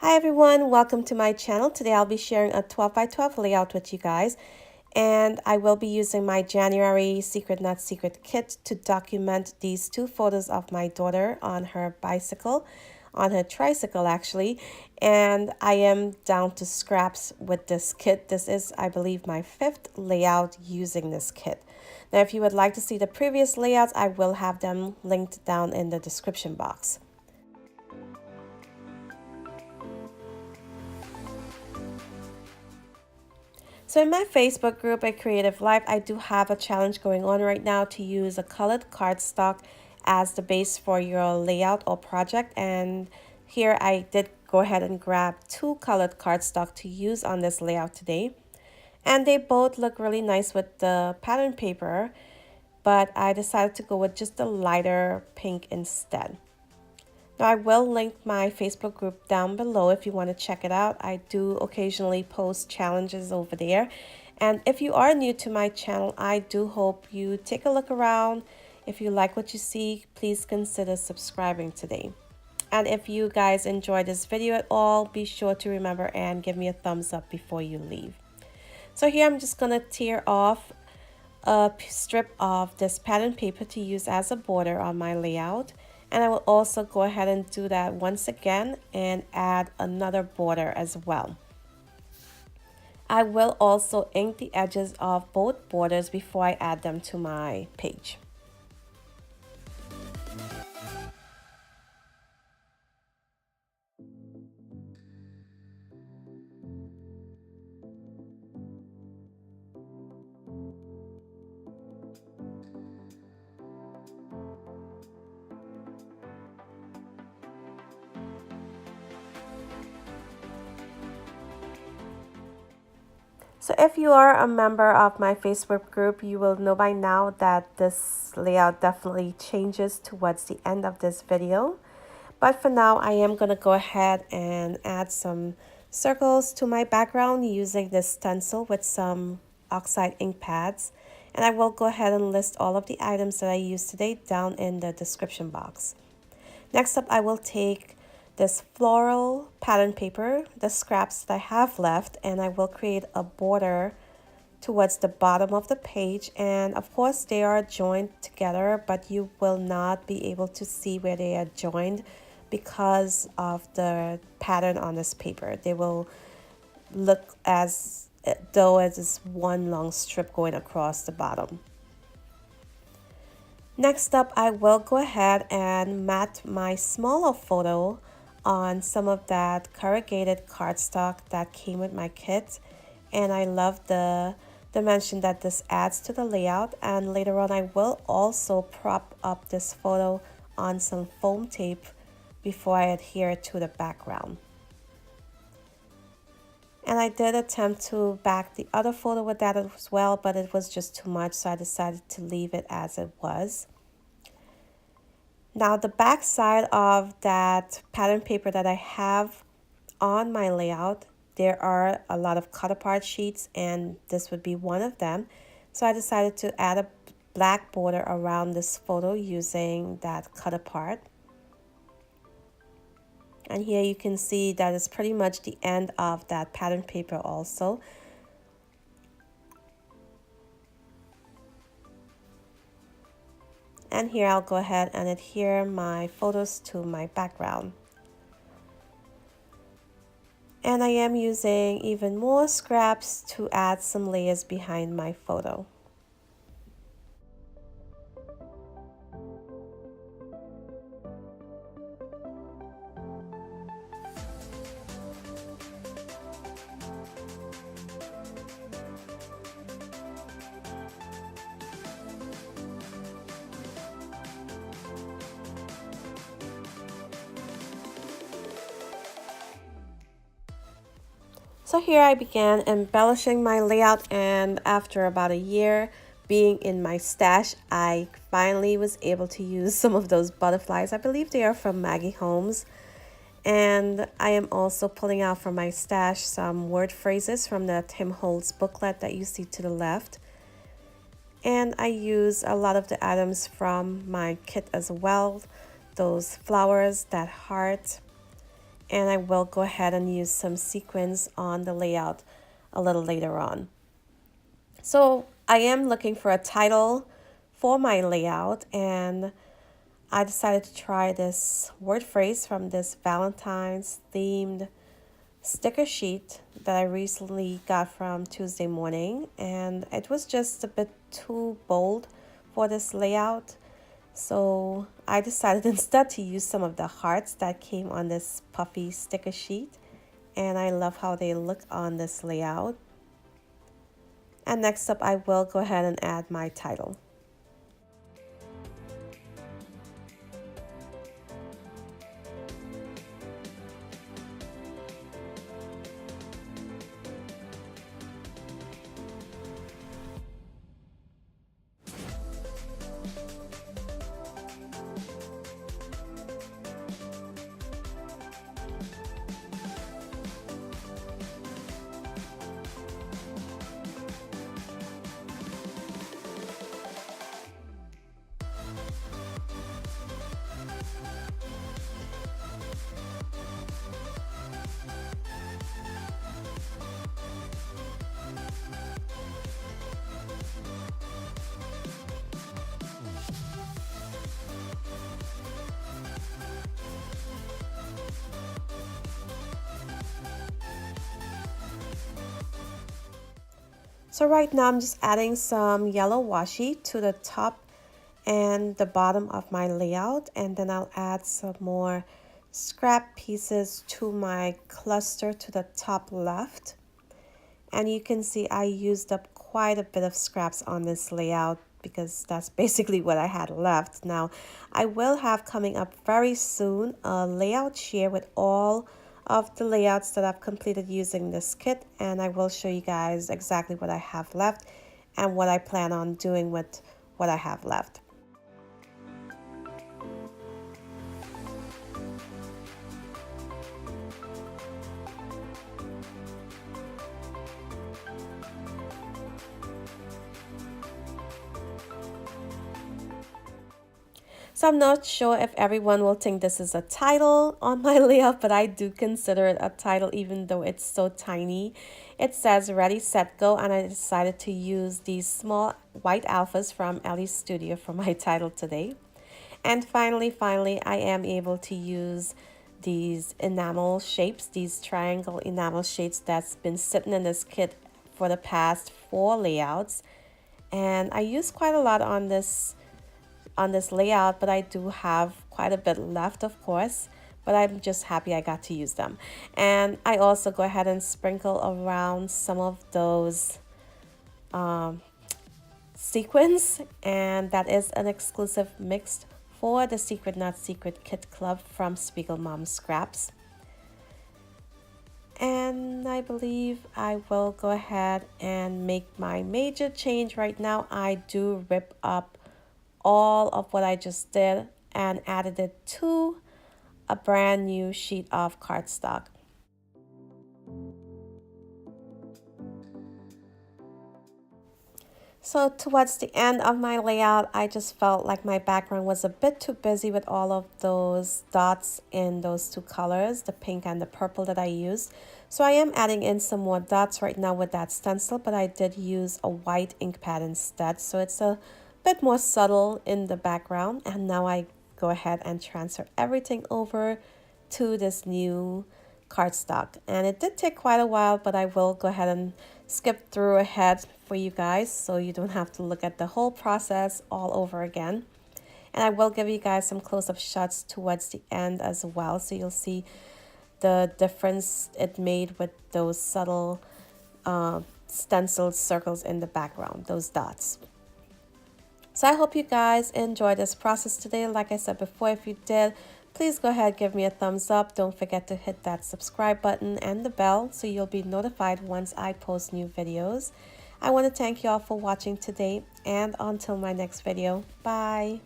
Hi everyone, welcome to my channel. Today I'll be sharing a 12 by 12 layout with you guys, and I will be using my January Secret Not Secret kit to document these two photos of my daughter on her bicycle, on her tricycle actually, and I am down to scraps with this kit. This is, I believe, my 5th layout using this kit. Now if you would like to see the previous layouts, I will have them linked down in the description box. So in my Facebook group at Creative Life, I do have a challenge going on right now to use a colored cardstock as the base for your layout or project. And here I did go ahead and grab 2 colored cardstock to use on this layout today. And they both look really nice with the pattern paper, but I decided to go with just a lighter pink instead. Now, I will link my Facebook group down below if you want to check it out. I do occasionally post challenges over there. And if you are new to my channel, I do hope you take a look around. If you like what you see, please consider subscribing today. And if you guys enjoyed this video at all, be sure to remember and give me a thumbs up before you leave. So here I'm just going to tear off a strip of this pattern paper to use as a border on my layout. And I will also go ahead and do that once again and add another border as well. I will also ink the edges of both borders before I add them to my page. So if you are a member of my Facebook group, you will know by now that this layout definitely changes towards the end of this video. But for now, I am going to go ahead and add some circles to my background using this stencil with some Oxide ink pads. And I will go ahead and list all of the items that I used today down in the description box. Next up, I will take this floral pattern paper, the scraps that I have left, and I will create a border towards the bottom of the page. And of course they are joined together, but you will not be able to see where they are joined because of the pattern on this paper. They will look as though it is one long strip going across the bottom. Next up, I will go ahead and mat my smaller photo on some of that corrugated cardstock that came with my kit, and I love the dimension that this adds to the layout. And later on I will also prop up this photo on some foam tape before I adhere it to the background. And I did attempt to back the other photo with that as well, but it was just too much, so I decided to leave it as it was. Now the back side of that pattern paper that I have on my layout, there are a lot of cut apart sheets, and this would be one of them. So I decided to add a black border around this photo using that cut apart. And here you can see that is pretty much the end of that pattern paper also. And here I'll go ahead and adhere my photos to my background. And I am using even more scraps to add some layers behind my photo. So here I began embellishing my layout, and after about a year being in my stash, I finally was able to use some of those butterflies. I believe they are from Maggie Holmes. And I am also pulling out from my stash some word phrases from the Tim Holtz booklet that you see to the left. And I use a lot of the items from my kit as well. Those flowers, that heart, and I will go ahead and use some sequins on the layout a little later on. So I am looking for a title for my layout, and I decided to try this word phrase from this Valentine's themed sticker sheet that I recently got from Tuesday Morning, and it was just a bit too bold for this layout. So I decided instead to use some of the hearts that came on this puffy sticker sheet, and I love how they look on this layout. And next up, I will go ahead and add my title. So right now I'm just adding some yellow washi to the top and the bottom of my layout, and then I'll add some more scrap pieces to my cluster to the top left. And you can see I used up quite a bit of scraps on this layout because that's basically what I had left. Now I will have coming up very soon a layout share with all of the layouts that I've completed using this kit, and I will show you guys exactly what I have left and what I plan on doing with what I have left. So I'm not sure if everyone will think this is a title on my layout, but I do consider it a title even though it's so tiny. It says Ready, Set, Go, and I decided to use these small white alphas from Ellie's Studio for my title today. And finally, I am able to use these enamel shapes, these triangle enamel shapes that's been sitting in this kit for the past 4 layouts. And I use quite a lot on this layout, but I do have quite a bit left, of course, but I'm just happy I got to use them. And I also go ahead and sprinkle around some of those sequins, and that is an exclusive mix for the Secret Not Secret Kit Club from Spiegel Mom Scraps. And I believe I will go ahead and make my major change right now. I do rip up all of what I just did and added it to a brand new sheet of cardstock. So towards the end of my layout, I just felt like my background was a bit too busy with all of those dots in those 2 colors, the pink and the purple that I used. So I am adding in some more dots right now with that stencil, but I did use a white ink pad instead, so it's a bit more subtle in the background. And now I go ahead and transfer everything over to this new cardstock, and it did take quite a while, but I will go ahead and skip through ahead for you guys so you don't have to look at the whole process all over again. And I will give you guys some close-up shots towards the end as well, so you'll see the difference it made with those subtle stenciled circles in the background, those dots. So I hope you guys enjoyed this process today. Like I said before, if you did, please go ahead, give me a thumbs up. Don't forget to hit that subscribe button and the bell so you'll be notified once I post new videos. I want to thank you all for watching today, and until my next video, bye.